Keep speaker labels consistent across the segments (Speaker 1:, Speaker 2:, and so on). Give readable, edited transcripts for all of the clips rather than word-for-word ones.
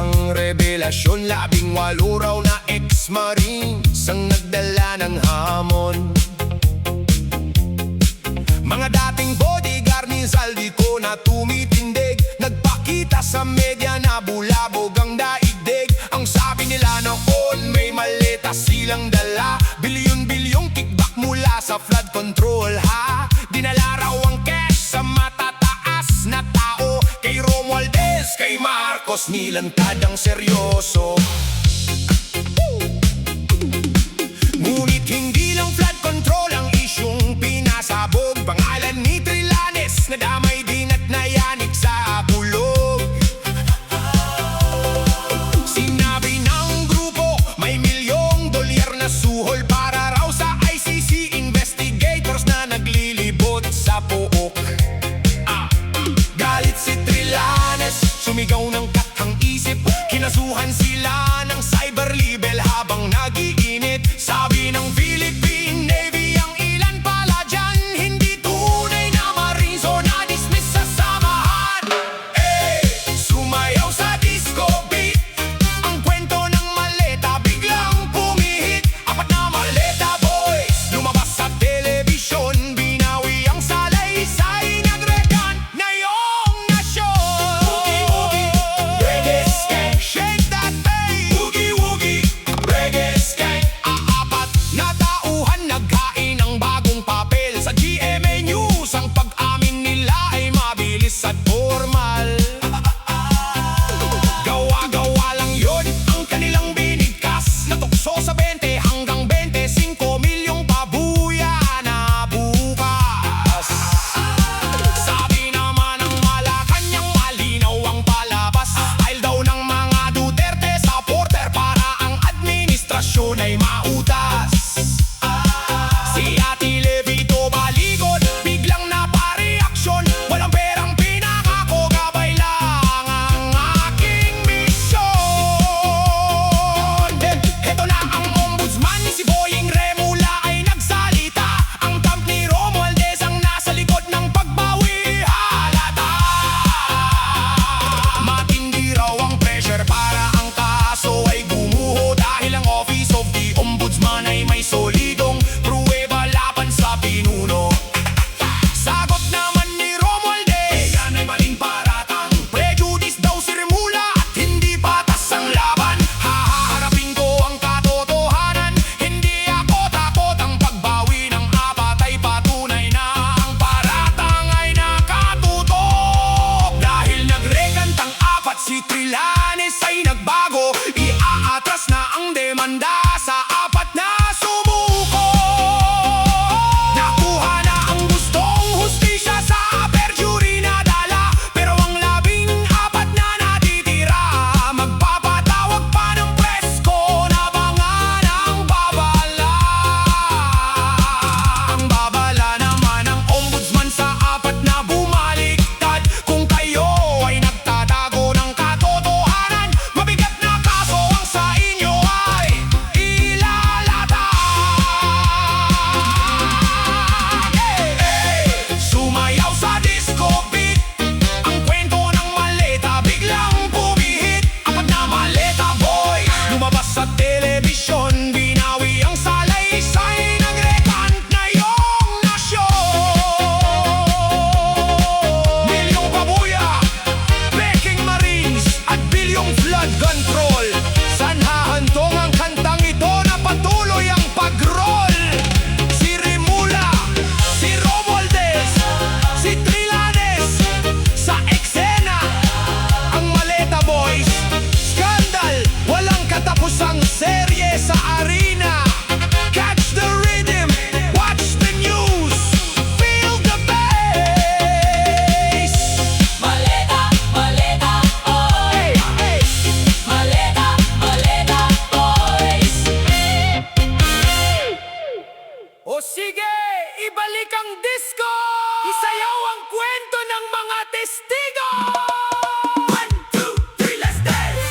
Speaker 1: Isang revelasyon, 18 raw na ex-marines ang nagdala ng hamon. Mga dating bodyguard ni Zaldico na tumitindig, nagpakita sa media na bulabog ang daigdig. Ang sabi nila noon may maleta silang dala, bilyon-bilyong kickback mula sa flood control ha. Dinala raw ang cash sa matataas na tao, kay Romualdez, kay Marcos, nilantad ang seryoso. Ngunit hindi lang flood control ang isyong pinasabog, pangalan ni Trillanes na damay din at nayanig sa bulog. Sinabi ng grupo may $1,000,000 na suhol para raw sa ICC investigators na naglilibot sa pook. Galit si Trillanes, sumigaw ng katang isip, kinasuhan sila ng cyber libel habang nag-iinit. Sabi ng Philippine Navy ang ilan pala dyan hindi tunay na Marines o na-dismiss sa samahan. Sumayaw sa disco beat, ang kwento ng maleta biglang pumihit. 4 na maleta boys, lumabas sa telebisyon, binawi ang salaysay, nag-recant na yung nasyon. Woogie-woogie, reggae skank, shake that bass. Woogie-woogie, reggae skank. 4 na tauhan nagkain ng bagong papel. Sa GMA News ang pag-amin nila ay mabilis at formal. Gawa-gawa lang yun ang kanilang binigkas, natukso sa 20 hanggang 25 milyong pabuya na bukas. Sabi naman ng Malacanang malinaw ang palabas, dahil daw ng mga Duterte supporter para ang administrasyon ay mautas. Si Ate Levito Baligon biglang napareaksyon, walang perang pinangako, gabay lang ang aking misyon. Heto na ang ombudsman, si Boying Remula ay nagsalita. Ang camp ni Romualdez ang nasa likod ng pagbawi halata. Matindi raw ang pressure para ang kaso ay gumuho, dahil ang Office of the Ombudsman ay may solidong pruweba laban sa pinuno. Sagot naman ni Romualdez, yan ay maling paratang, prejudice daw si Remula at hindi patas ang laban. Haharapin ko ang katotohanan, hindi ako takot. Ang pagbawi ng 4 ay patunay na ang paratang ay nakatutok. Dahil nag-recant ang 4, si Trillanes ay nagbago, iaatras na ang demanda sa 4 na sumuko. Nakuha na ang gustong hustisya sa perjury na dala, pero ang 14 na natitira magpapatawag pa ng presko, nabangan ang babala. Ang babala naman ng ombudsman sa 4 na bumaliktad. Kung kayo ay nagtatago ng katotohanan, mabigat na kaso ang sa inyo ay ilalata. Sumayaw sa disco beat, ang kwento ng maleta biglang pumihit. 4 na maleta boys, lumabas sa telebisyon, binawi ang salaysay, nag-recant na yung nasyon. Milyong pabuya, peking Marines at bilyong flood control. San hahantong ang kantang ito na patuloy ang pag-roll? Si Remula, si Romualdez, si Trillanes sa eksena, ang maleta boys, scandal, walang katapusang serye sa arena. Catch the rhythm, watch the news, feel the bass.
Speaker 2: Maleta, maleta, oy. Maleta, maleta, boys.
Speaker 1: O sige, ibalik ang disco! Isayaw ang kwento ng mga testigo! 1, 2, 3, let's dance!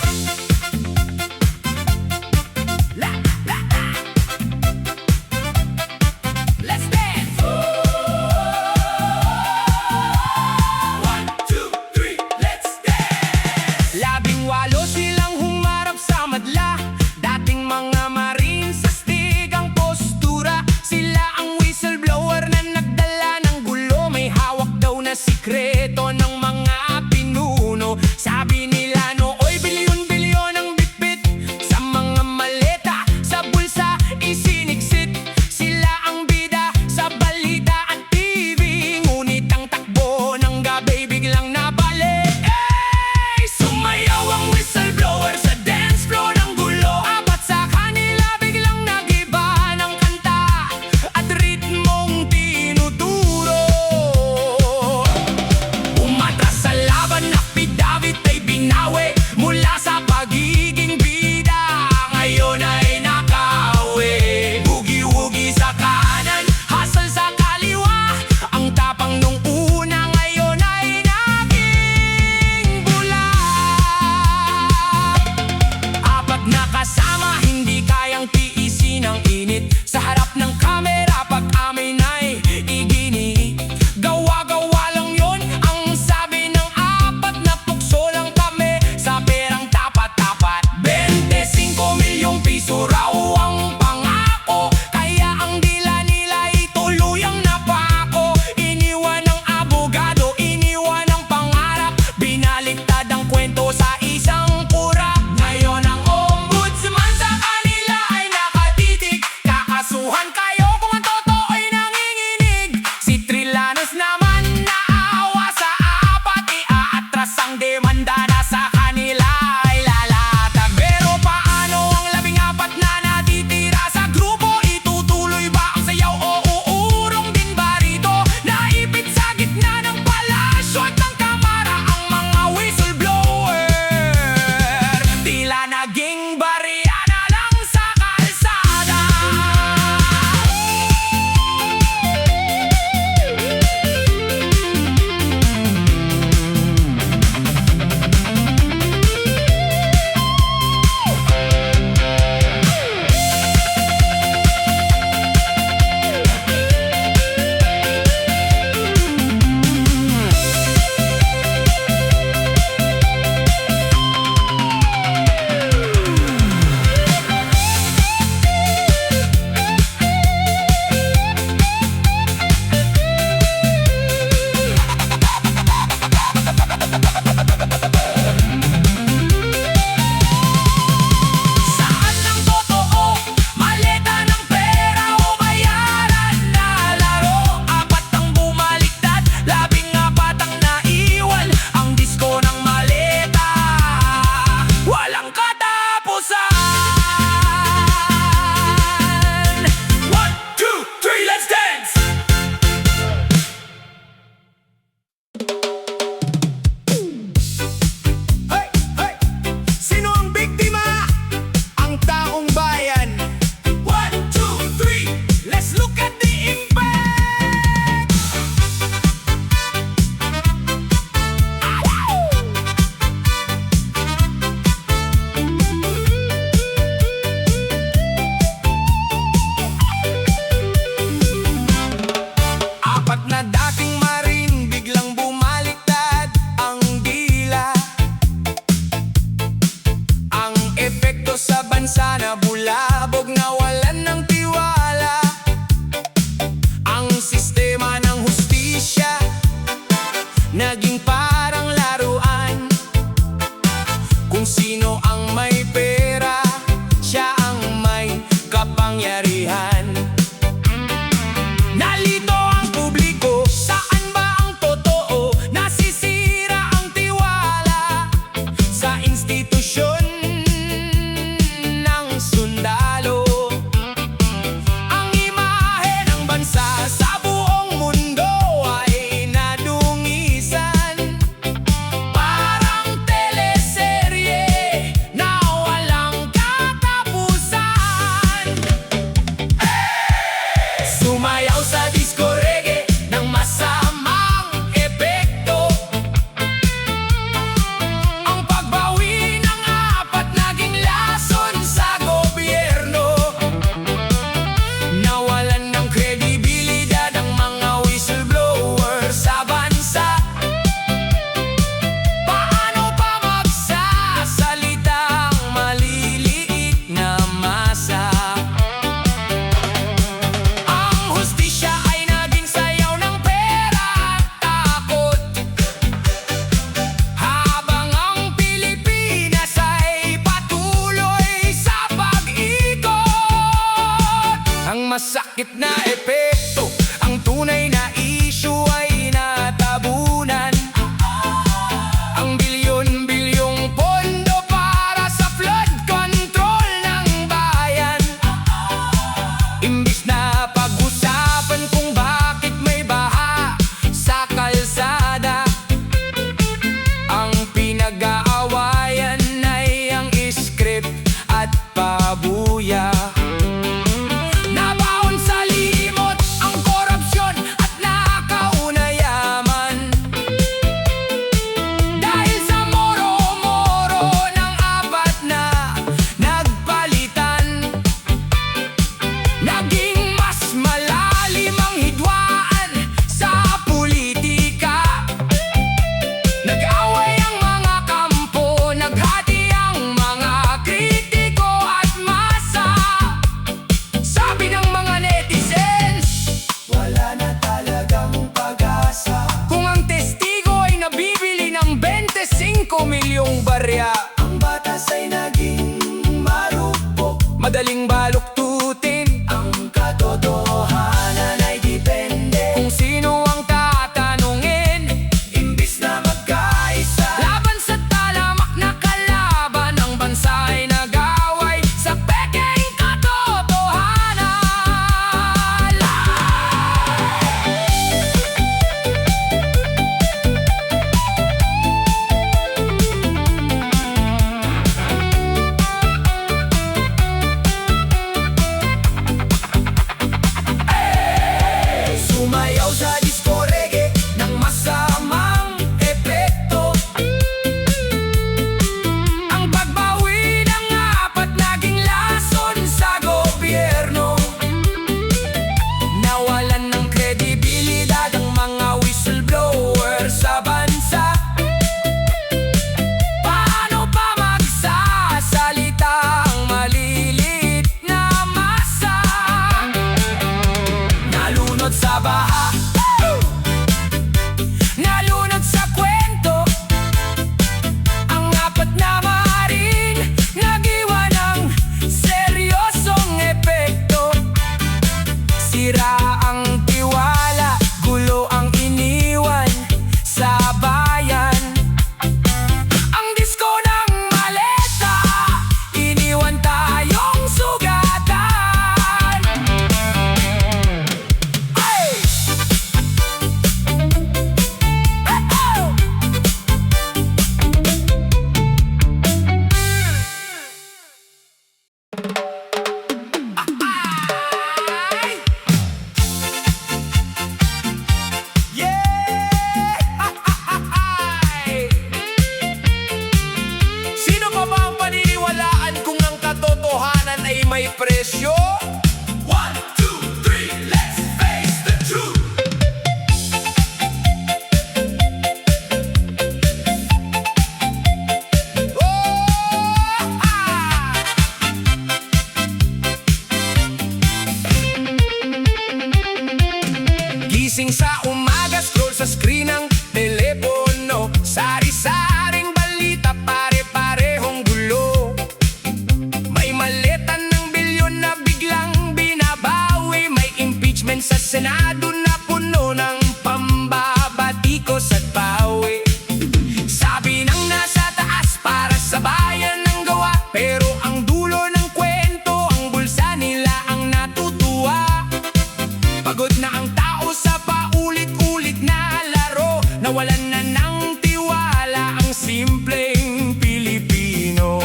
Speaker 1: La, la, la! Let's dance! 1, 2, 3, let's dance! 18 Sundalo silang humarap sa madla, dating mga marines sa stig ang postura. Sila ang whistleblower na nagdala ng gulo, may hawak daw na sikreto ng mga pinuno. Sabi nila nooy bilyon-bilyon ang bitbit sa mga maleta, sa bulsa isiniksit. Sila ang bida sa balita at TV, ngunit ang takbo ng gabi biglang nabalik. Hey! Sumayaw ang whistleblower sa dance floor ng gulo, apat sa kanila biglang nagiba ng kanta at ritmong tinuturo. Umatras sa laban, affidavit ay binawi, mula sa pagiging bida ngayon ay nakauwi. Bugi-wugi sa kanan, hustle sa kaliwa, ang tapang nung una ngayon ay naging bula. Apat na kasama, hindi kayang tiisin ang init sa harap ng kamera pag amin ay igini. Gawa-gawa lang yon ang sabi ng apat na tukso lang kami sa perang tapat-tapat. 25 milyong piso raw ang pangako, kaya ang dila nila ituluyang napako. Iniwan ng abogado, iniwan ng pangarap, binaliktad ang kwento sa isang pura. Ngayon ang ombudsman sa kanila ay nakatitig, kakasuhan kayo kung ang totoo'y nanginginig. Si Trillanos naman naawa sa apat, iaatras ang demanda na sa kanila ay lalatag. Pero paano ang 14 na natitira sa grupo? Itutuloy ba ang sayaw o uurong din ba rito? Naipit sa gitna ng palasyo at ng kamara ang mga whistleblower, tila naging barya na lang sa kalsada. Saan ang totoo? Maleta ng pera o bayaran na laro? Apat ang bumaliktad, 14 ang naiwan, ang disko ng maleta walang katapusan. 1, 2, 3, let's dance! Hey! Hey! Sino ang biktima? Ang taong bayan. 1, 2, 3, let's look at the impact! Apat na dating marin biglang bumaliktad ang dila. Ang epekto sa bansa na bulabog, nawalan ng tiwala. Ang sistema ng hustisya naging parang laruan. Kung sino ang may pera, siya ang may kapangyarihan. Nalito ang publiko, saan ba ang totoo? Nasisira ang tiwala sa institusyon ng masakit na epekto. Ang tunay na issue ay natabunan. Ang bilyon-bilyong pondo para sa flood control ng bayan. Imbis na pag-usapan kung bakit may baha sa kalsada, ang pinag-aawayan ay ang script at pabuya. Nabaon sa limot ang korupsyon at nakaunayaman. Dahil sa moro-moro ng apat na nagpalitan, naging mas malalim ang hidwaan sa politika. Nag-away ang mga kampo, naghati ang mga kritiko at masa. Sabi ng mga netizens, wala na talagang pag-asa. Kung ang testigo ay nabibili ng 25 milyong barya, ang batas ay naging marupok. Madaling baluktutin, ang katotohanan ay depende kung sino ang tatanungin. Imbis na magkaisa laban sa talamak na kalaban, ang bansa ay nag-away sa pekeng katotohanan. Sumayaw sa disco reggae ng masamang epekto. Ang pagbawi ng apat naging lason sa gobyerno. Nawalan ng kredibilidad ang mga whistleblower sa bansa. Paano pa magsasalita ang malilit na masa? Nalunod sa baha, nalunod sa kwento. Ang apat na marin nag-iwan ng seryosong epekto. Sira ang tiwala, gulo ang iniwan sa bayan. Ang disko ng maleta, iniwan tayong sugatan. Ay! Oh! Ay! Yeah! Ay! Sino pa ba ang paniniwalaan kung ang katotohanan ay may presyo? 1, 2, 3, let's face the truth. Oh! Ah! Gising sa umaga, scroll sa screen ng telepono. Sari-saring balita, pare-parehong gulo. May maleta ng bilyon na biglang binabawi. May impeachment sa Senado na puno ng pambabatikos at bawi. Sabi ng nasa taas, para sa bayan ng gawa. Pero ang dulo ng kwento, ang bulsa nila ang natutuwa. Pagod na ang tao sa paulit-ulit na laro. Nawalan na ng tiwala ang simpleng Pilipino.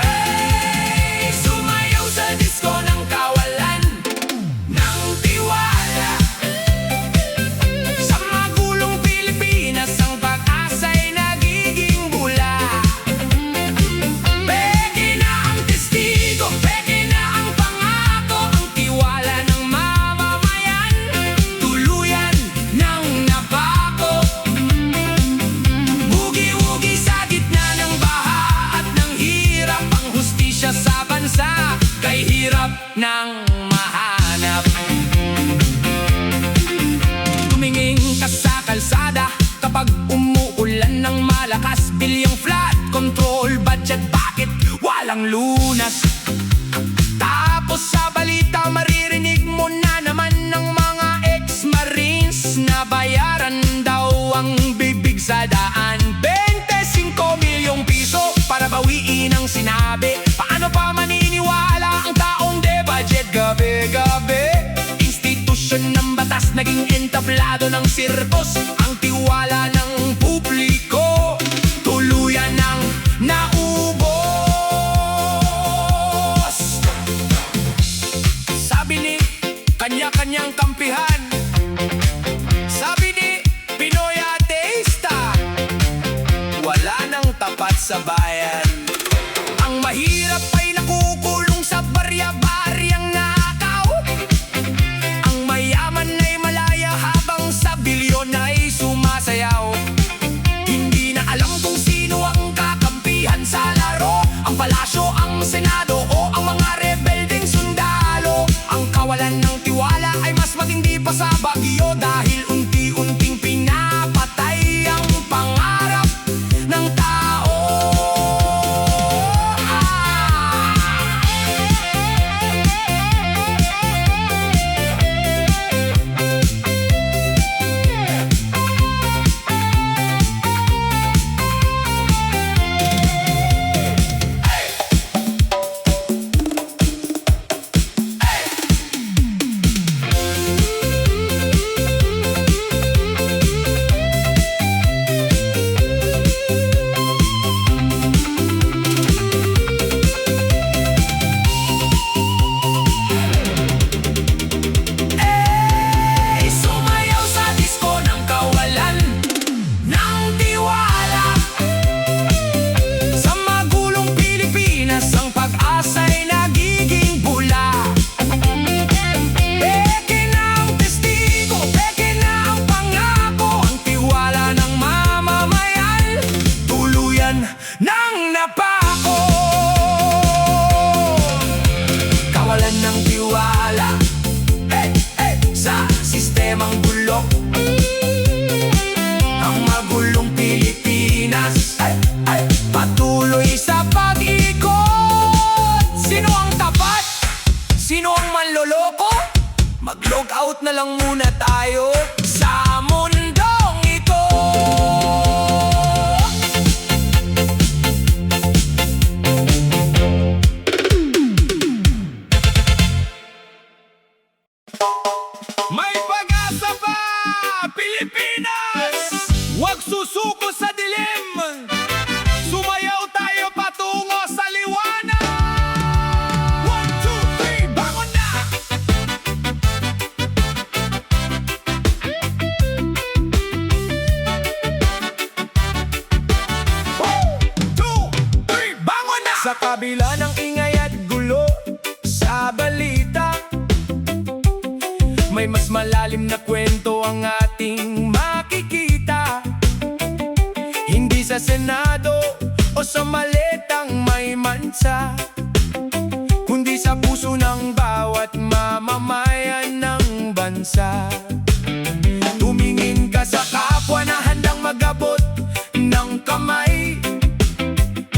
Speaker 1: Hey! Sumayaw sa disco ng kawalan ng tiwala. Sa magulong Pilipinas, ang pag-asa'y nagiging bula. Peke na ang testigo, peke na ang pangako. Ang tiwala ng mamamayan, tuluyan ng napako. Bugi-wugi sa gitna ng baha at ng hirap. Ang hustisya sa bansa, kay hirap ng mahanap. Tumingin ka sa kalsada kapag umuulan ng malakas. Bilyang flood control budget, bakit walang lunas? Tapos sa balita, sa daan 25 milyong piso para bawiin ang sinabi. Paano pa maniniwala ang taong de budget gabi-gabi? Institusyon ng batas naging entablado ng sirkos. Ang tiwala ng publiko tuluyan ng naubos. Sabi ni kanya-kanyang kampihan, sabi ni Pinoy ateista, wala nang tapat sa bayan. Ang mahirap ay nakukulong sa barya-baryang nakaw. Ang mayaman ay malaya habang sa bilyon ay sumasayaw. Hindi na alam kung sino ang kakampihan sa laro, ang palasyo, ang senado o ang mga rebeldeng sundalo. Ang kawalan ng tiwala ay mas matindi pa sa bagyo dahil unti-unting pinapatay ang pangarap ng tao. Sumayaw sa disko ng kawalan ng tiwala. Sa magulong Pilipinas ang pag-asa'y nagiging bula. Peke na ang testigo, peke na ang pangako. Ang tiwala ng mamamayan tuluyan ng napako. Kawalan ng tiwala sa sistemang bulok. Ang magulong Pilipinas patuloy sa pag-ikot. Sino ang tapat? Sino ang manloloko? Mag-log out na lang muna tayo sa mundong ito. May pag-asa pa, Pilipinas! Huwag susuko sa dilim! Sumayaw tayo patungo sa liwanag! 1, 2, 3, bangon na! 1, 2, 3, bangon na! Sa kabila ng ingay at gulo sa balita, may mas malalim na kwento ang ating makikita. Hindi sa Senado o sa maletang may mansa, kundi sa puso ng bawat mamamayan ng bansa. Tumingin ka sa kapwa na handang magabot ng kamay.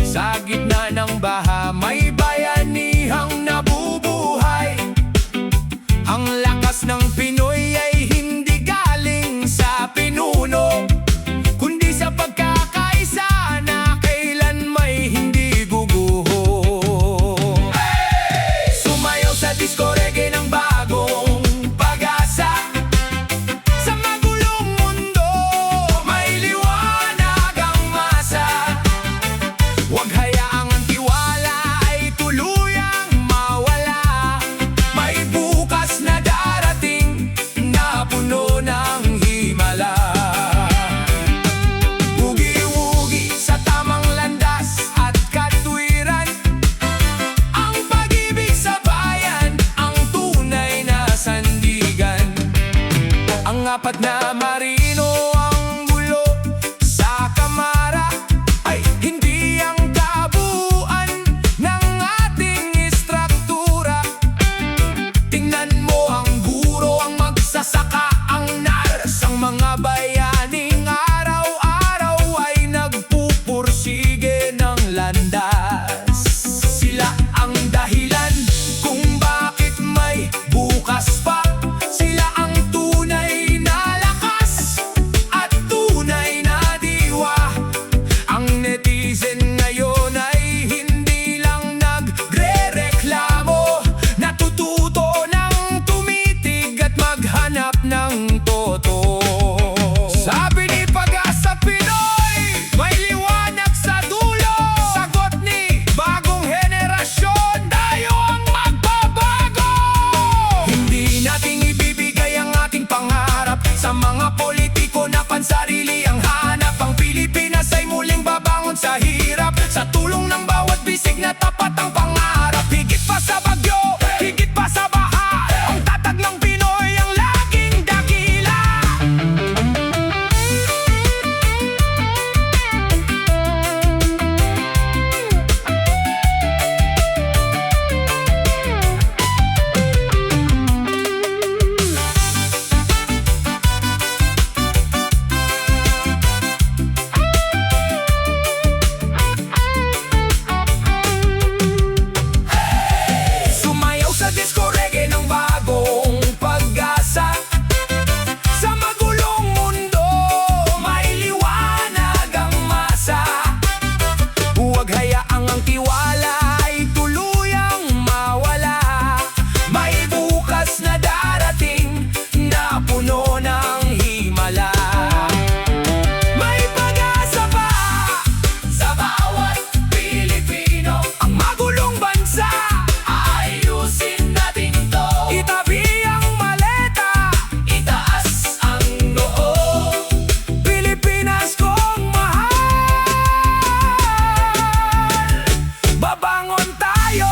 Speaker 1: Sa gitna ng baha may bayanihang nabubuhay. Ang lakas ng Pinoy ay hindi galing sa pinuno, kundi sa pagkakaisa na kailan may hindi guguho. Sumayaw sa disco reggae ng bagong pag-asa. Sa magulong mundo may liwanag ang masa. Huwag hayaang ang tiwala ay tuluyang mawala. May bukas na darating na puno ng himala. Ugi-ugi sa tamang landas at katwiran. Ang pag-ibig sa bayan ang tunay na sandigan. Ang apat na marino ang bulo sa kamara ay hindi ang kabuuan ng ating istruktura. Tingnan mo ang guro, ang magsasaka, ang nars, ang mga bayaning araw-araw ay nagpupursige ng landas. Sila ang dahilan kung bakit may bukas pa. Sila ang tunay na lakas. na tapat ang pangarap. Higit pa sa bagyo, higit pa sa baha, ang tatag ng Pinoy ang laging dakila. Sumayaw sa disco reggae ng bagong pag-asa. Sa magulong mundo, may liwanag ang masa. Huwag hayaang ang tiwala ay tuluyang mawala. May bukas na darating na puno ng himala. May pag-asa pa sa bawat Pilipino. Ang magulong bansa, ayusin natin ito. Itabi ang maleta, itaas ang noo. Pilipinas kong mahal, babangon tayo